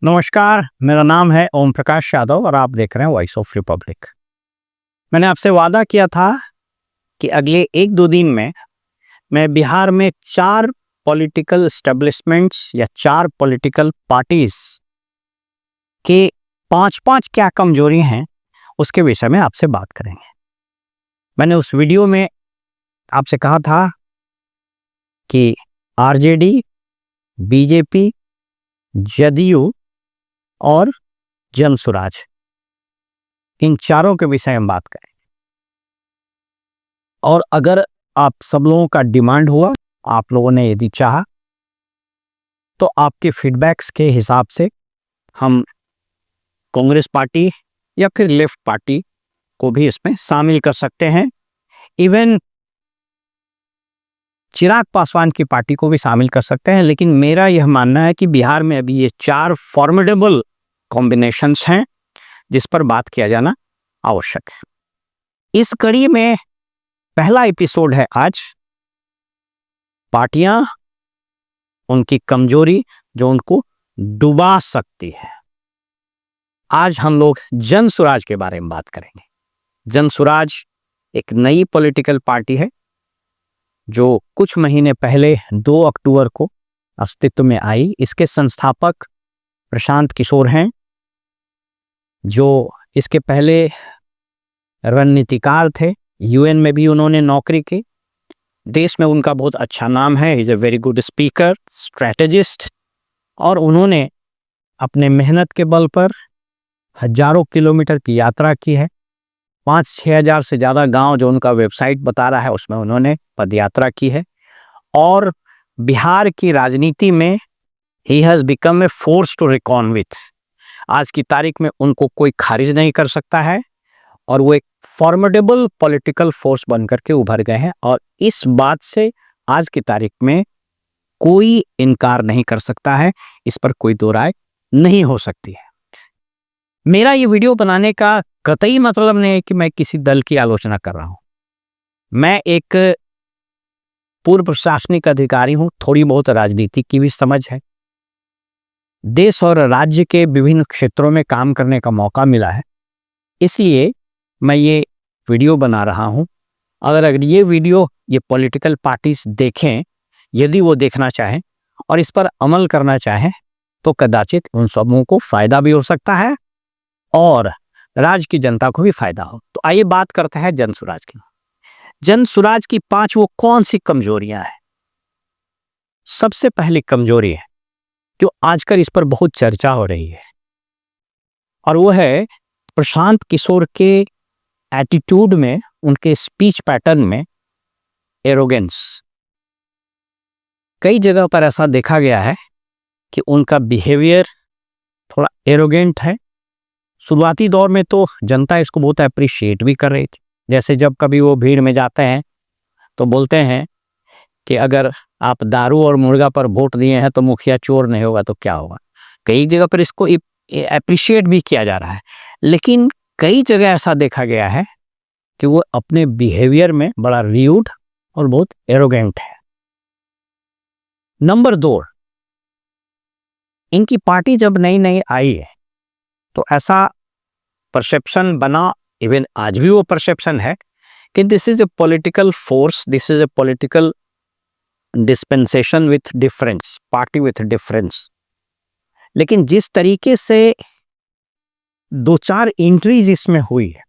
नमस्कार, मेरा नाम है ओम प्रकाश यादव और आप देख रहे हैं वॉइस ऑफ रिपब्लिक। मैंने आपसे वादा किया था कि अगले 1-2 दिन में मैं बिहार में 4 पॉलिटिकल एस्टेब्लिशमेंट्स या 4 पॉलिटिकल पार्टीज के 5-5 क्या कमजोरी हैं, उसके विषय में आपसे बात करेंगे। मैंने उस वीडियो में आपसे कहा था कि आरजेडी, बीजेपी, जदयू और जनसुराज, इन चारों के विषय में बात करें। और अगर आप सब लोगों का डिमांड हुआ, आप लोगों ने यदि चाहा, तो आपके फीडबैक्स के हिसाब से हम कांग्रेस पार्टी या फिर लेफ्ट पार्टी को भी इसमें शामिल कर सकते हैं। इवन चिराग पासवान की पार्टी को भी शामिल कर सकते हैं। लेकिन मेरा यह मानना है कि बिहार में अभी ये 4 फॉर्मिडेबल कॉम्बिनेशंस हैं जिस पर बात किया जाना आवश्यक है। इस कड़ी में पहला एपिसोड है आज, पार्टियां, उनकी कमजोरी जो उनको डुबा सकती है। आज हम लोग जनसुराज के बारे में बात करेंगे। जनसुराज एक नई पॉलिटिकल पार्टी है जो कुछ महीने पहले 2 अक्टूबर को अस्तित्व में आई। इसके संस्थापक प्रशांत किशोर हैं, जो इसके पहले रणनीतिकार थे। यूएन में भी उन्होंने नौकरी की। देश में उनका बहुत अच्छा नाम है। He is a very good speaker, strategist, और उन्होंने अपने मेहनत के बल पर हजारों किलोमीटर की यात्रा की है। 5-6 हज़ार से ज़्यादा गांव, जो उनका वेबसाइट बता रहा है, उसमें उन्होंने पदयात्रा की है। और बिहार की राजनीति में ही has become a force to reckon with. आज की तारीख में उनको कोई खारिज नहीं कर सकता है और वो एक फॉर्मिडेबल पॉलिटिकल फोर्स बनकर के उभर गए हैं। और इस बात से आज की तारीख में कोई इनकार नहीं कर सकता है, इस पर कोई दो राय नहीं हो सकती है। मेरा ये वीडियो बनाने का कतई मतलब नहीं है कि मैं किसी दल की आलोचना कर रहा हूं। मैं एक पूर्व प्रशासनिक अधिकारी हूं, थोड़ी बहुत राजनीति की भी समझ है। देश और राज्य के विभिन्न क्षेत्रों में काम करने का मौका मिला है, इसलिए मैं ये वीडियो बना रहा हूं। अगर ये वीडियो ये पॉलिटिकल पार्टीज देखें, यदि वो देखना चाहें और इस पर अमल करना चाहें, तो कदाचित उन सबों को फायदा भी हो सकता है और राज्य की जनता को भी फायदा हो। तो आइए बात करते हैं जनसुराज की। जनसुराज की 5 वो कौन सी कमजोरियां हैं? सबसे पहली कमजोरी है जो आजकल इस पर बहुत चर्चा हो रही है, और वो है प्रशांत किशोर के एटीट्यूड में, उनके स्पीच पैटर्न में एरोगेंस। कई जगह पर ऐसा देखा गया है कि उनका बिहेवियर थोड़ा एरोगेंट है। शुरुआती दौर में तो जनता इसको बहुत अप्रिशिएट भी कर रही थी। जैसे जब कभी वो भीड़ में जाते हैं तो बोलते हैं कि अगर आप दारू और मुर्गा पर वोट दिए हैं तो मुखिया चोर नहीं होगा तो क्या होगा। कई जगह पर इसको अप्रिशिएट भी किया जा रहा है। लेकिन कई जगह ऐसा देखा गया है कि वो अपने बिहेवियर में बड़ा र्यूड और बहुत एरोगेंट है। नंबर 2, इनकी पार्टी जब नई नई आई है तो ऐसा परसेप्शन बना, इवन आज भी वो परसेप्शन है, कि this is a political force, this is a political dispensation with difference, party with difference. लेकिन जिस तरीके से 2-4 एंट्रीज इसमें हुई है,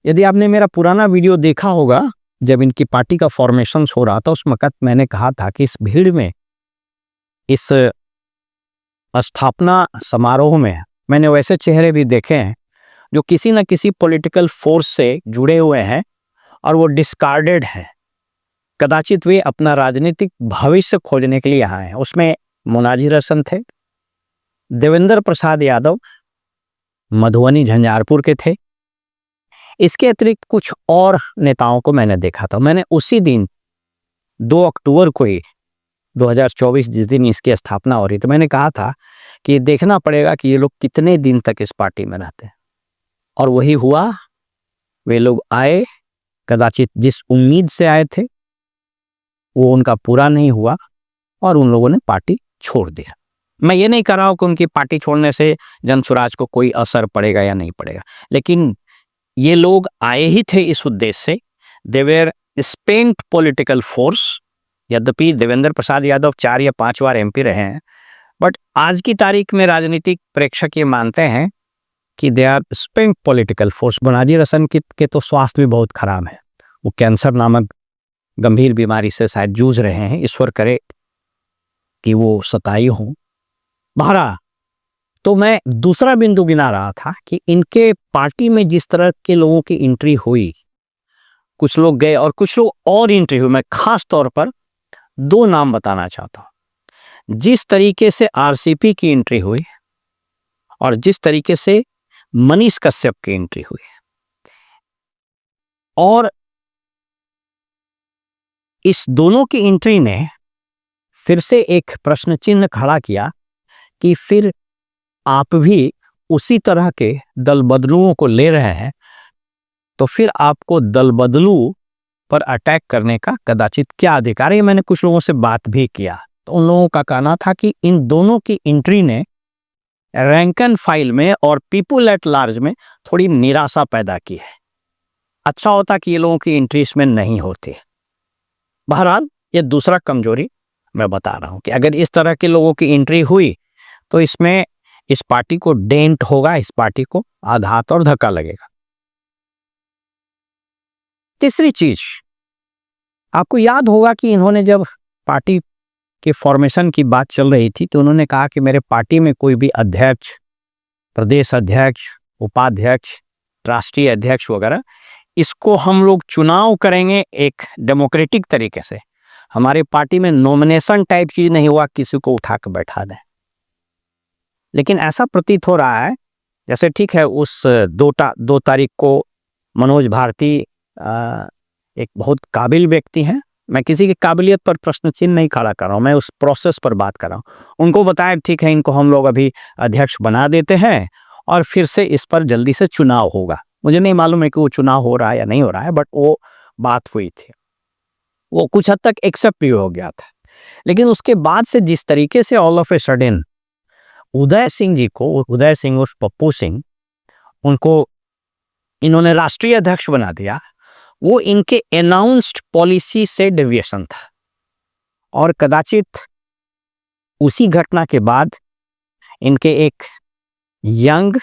यदि आपने मेरा पुराना वीडियो देखा होगा, जब इनकी पार्टी का फॉर्मेशन हो रहा था, उस वक्त मैंने कहा था कि इस भीड़ में, इस स्थापना समारोह में मैंने वैसे चेहरे भी देखे हैं जो किसी न किसी पॉलिटिकल फोर्स से जुड़े हुए हैं और वो डिस्कार्डेड हैं। कदाचित वे अपना राजनीतिक भविष्य खोजने के लिए आए हैं। उसमें मोनाजिर हसन थे, देवेंद्र प्रसाद यादव मधुबनी झंझारपुर के थे। इसके अतिरिक्त कुछ और नेताओं को मैंने देखा था। मैंने उसी दिन 2 अक्टूबर को ही 2024, जिस दिन इसकी स्थापना हो रही, तो मैंने कहा था कि देखना पड़ेगा कि ये लोग कितने दिन तक इस पार्टी में रहते हैं। और वही हुआ, वे लोग आए, कदाचित जिस उम्मीद से आए थे वो उनका पूरा नहीं हुआ और उन लोगों ने पार्टी छोड़ दिया। मैं ये नहीं कह रहा हूँ कि उनकी पार्टी छोड़ने से जनसुराज को कोई असर पड़ेगा या नहीं पड़ेगा, लेकिन ये लोग आए ही थे इस उद्देश्य से। They were spent political force. यद्यपि देवेंद्र प्रसाद यादव 4 या 5 बार एमपी रहे हैं, बट आज की तारीख में राजनीतिक प्रेक्षक ये मानते हैं कि they are spent political force. बनाजी रसन के तो स्वास्थ्य भी बहुत खराब है, वो कैंसर नामक गंभीर बीमारी से शायद जूझ रहे हैं, ईश्वर करे कि वो सताई हों। बहरा तो मैं दूसरा बिंदु गिना रहा था कि इनके पार्टी में जिस तरह के लोगों की एंट्री हुई, कुछ लोग गए और कुछ लोग और एंट्री हुई। मैं खास तौर पर 2 नाम बताना चाहता हूं। जिस तरीके से आरसीपी की एंट्री हुई और जिस तरीके से मनीष कश्यप की एंट्री हुई, और इस दोनों की एंट्री ने फिर से एक प्रश्न चिन्ह खड़ा किया कि फिर आप भी उसी तरह के दल बदलुओं को ले रहे हैं, तो फिर आपको दल बदलू पर अटैक करने का कदाचित क्या अधिकार है। मैंने कुछ लोगों से बात भी किया, तो उन लोगों का कहना था कि इन दोनों की एंट्री ने रैंक एंड फाइल में और पीपुल एट लार्ज में थोड़ी निराशा पैदा की है। अच्छा होता कि ये लोगों की एंट्री इसमें नहीं होती। बहरहाल ये दूसरा कमजोरी मैं बता रहा हूं कि अगर इस तरह के लोगों की एंट्री हुई तो इसमें इस पार्टी को डेंट होगा, इस पार्टी को आघात और धक्का लगेगा। तीसरी चीज, आपको याद होगा कि इन्होंने जब पार्टी के फॉर्मेशन की बात चल रही थी तो उन्होंने कहा कि मेरे पार्टी में कोई भी अध्यक्ष, प्रदेश अध्यक्ष, उपाध्यक्ष, राष्ट्रीय अध्यक्ष वगैरह, इसको हम लोग चुनाव करेंगे एक डेमोक्रेटिक तरीके से। हमारी पार्टी में नॉमिनेशन टाइप चीज नहीं हुआ, किसी को उठा कर बैठा दें। लेकिन ऐसा प्रतीत हो रहा है जैसे ठीक है उस 2 तारीख को मनोज भारती एक बहुत काबिल व्यक्ति हैं, मैं किसी की काबिलियत पर प्रश्न चिन्ह नहीं खड़ा कर रहा हूँ, मैं उस प्रोसेस पर बात कर रहा हूँ। उनको बताया ठीक है इनको हम लोग अभी अध्यक्ष बना देते हैं और फिर से इस पर जल्दी से चुनाव होगा। मुझे नहीं मालूम है कि वो चुनाव हो रहा है या नहीं हो रहा है, बट वो बात हुई थी, वो कुछ हद तक एक्सेप्ट भी हो गया था। लेकिन उसके बाद से जिस तरीके से all of a sudden Uday Singh ji को, उदय सिंह उर्फ पप्पू सिंह, उनको इन्होंने राष्ट्रीय अध्यक्ष बना दिया, वो इनके अनाउंस्ड पॉलिसी से डेविएशन था। और कदाचित उसी घटना के बाद इनके एक यंग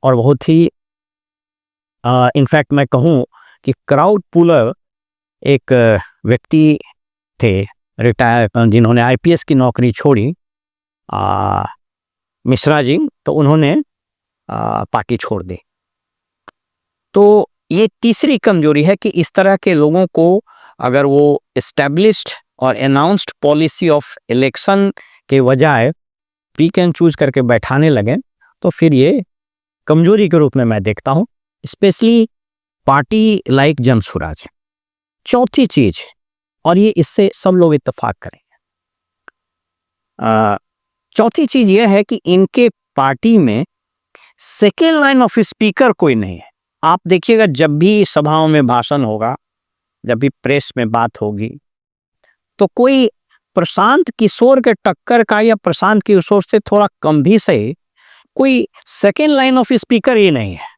और बहुत ही इनफैक्ट मैं कहूं कि क्राउड पुलर एक व्यक्ति थे रिटायर, जिन्होंने आईपीएस की नौकरी छोड़ी, मिश्रा जी, तो उन्होंने पार्टी छोड़ दी। तो ये तीसरी कमजोरी है कि इस तरह के लोगों को अगर वो एस्टैब्लिश्ड और अनाउंस्ड पॉलिसी ऑफ इलेक्शन के बजाय पिक एंड चूज करके बैठाने लगे तो फिर ये कमजोरी के रूप में मैं देखता हूं, स्पेशली पार्टी लाइक जनसुराज। चौथी चीज, और ये इससे सब लोग इत्तेफाक करेंगे, चौथी चीज ये है कि इनके पार्टी में सेकेंड लाइन ऑफ स्पीकर कोई नहीं है। आप देखिएगा जब भी सभाओं में भाषण होगा, जब भी प्रेस में बात होगी, तो कोई प्रशांत किशोर के टक्कर का या प्रशांत किशोर से थोड़ा कम भी सही कोई सेकेंड लाइन ऑफ स्पीकर ही नहीं है।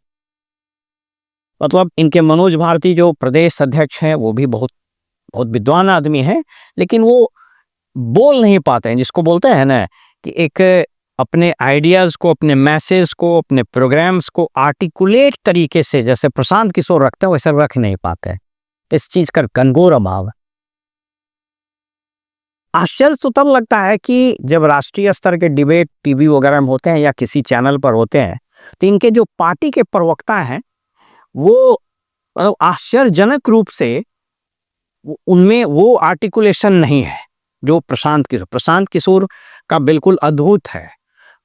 मतलब इनके मनोज भारती जो प्रदेश अध्यक्ष हैं वो भी बहुत बहुत विद्वान आदमी है, लेकिन वो बोल नहीं पाते हैं, जिसको बोलते हैं ना कि एक अपने आइडियाज को, अपने मैसेज को, अपने प्रोग्राम्स को आर्टिकुलेट तरीके से जैसे प्रशांत किशोर रखते हैं वैसे रख नहीं पाते हैं। इस चीज का घनघोर अभाव है। आश्चर्य तो तब लगता है कि जब राष्ट्रीय स्तर के डिबेट टीवी वगैरह में होते हैं या किसी चैनल पर होते हैं तो इनके जो पार्टी के प्रवक्ता हैं वो मतलब आश्चर्यजनक रूप से उनमें वो आर्टिकुलेशन नहीं है जो प्रशांत किशोर का बिल्कुल अद्भुत है।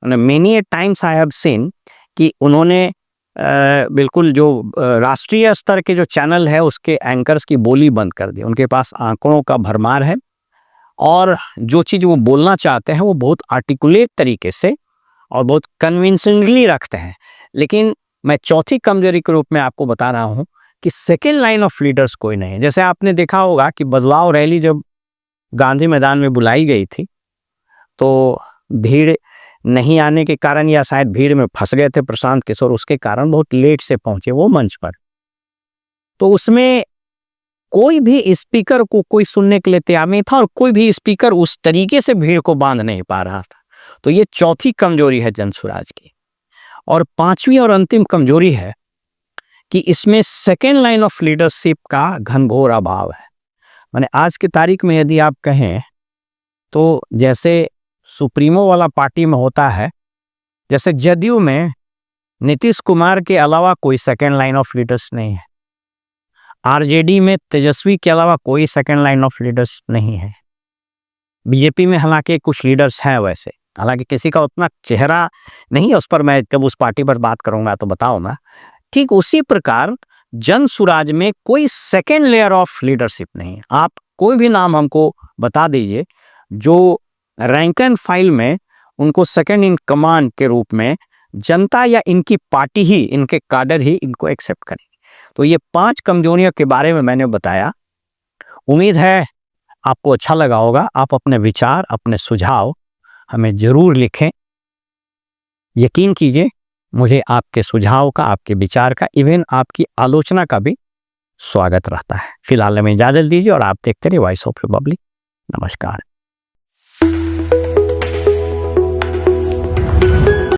Many times I have seen कि उन्होंने बिल्कुल जो राष्ट्रीय स्तर के जो चैनल है उसके एंकर्स की बोली बंद कर दी। उनके पास आंकड़ों का भरमार है और जो चीज़ वो बोलना चाहते हैं वो बहुत आर्टिकुलेट तरीके से और बहुत कन्विंसिंगली रखते हैं। लेकिन मैं चौथी कमजोरी के रूप में आपको बता रहा हूँ कि सेकेंड लाइन ऑफ लीडर्स कोई नहीं है। जैसे आपने देखा होगा कि बदलाव रैली जब गांधी मैदान में बुलाई गई थी तो भीड़ नहीं आने के कारण या शायद भीड़ में फंस गए थे प्रशांत किशोर, उसके कारण बहुत लेट से पहुंचे वो मंच पर। तो उसमें कोई भी स्पीकर को कोई सुनने के लिए तैयार नहीं था और कोई भी स्पीकर उस तरीके से भीड़ को बांध नहीं पा रहा था। तो ये चौथी कमजोरी है जनसुराज की। और पांचवी और अंतिम कमजोरी है कि इसमें सेकेंड लाइन ऑफ लीडरशिप का घनघोर अभाव है। माने आज की तारीख में यदि आप कहें तो जैसे सुप्रीमो वाला पार्टी में होता है, जैसे जदयू में नीतीश कुमार के अलावा कोई सेकेंड लाइन ऑफ लीडर्स नहीं है, आरजेडी में तेजस्वी के अलावा कोई सेकेंड लाइन ऑफ लीडर्स नहीं है, बीजेपी में हालांकि कुछ लीडर्स हैं वैसे, हालांकि किसी का उतना चेहरा नहीं है, उस पर मैं जब उस पार्टी पर बात करूंगा तो बताऊंगा। ठीक उसी प्रकार जनसुराज में कोई सेकेंड लेयर ऑफ लीडरशिप नहीं है। आप कोई भी नाम हमको बता दीजिए जो रैंक एंड फाइल में उनको सेकेंड इन कमांड के रूप में जनता या इनकी पार्टी ही, इनके काडर ही इनको एक्सेप्ट करेंगे। तो ये 5 कमजोरियों के बारे में मैंने बताया। उम्मीद है आपको अच्छा लगा होगा। आप अपने विचार, अपने सुझाव हमें जरूर लिखें। यकीन कीजिए मुझे आपके सुझाव का, आपके विचार का, इवन आपकी आलोचना का भी स्वागत रहता है। फिलहाल हमें इजाजत दीजिए और आप देखते रहिए वॉइस ऑफ रिपब्लिक। नमस्कार।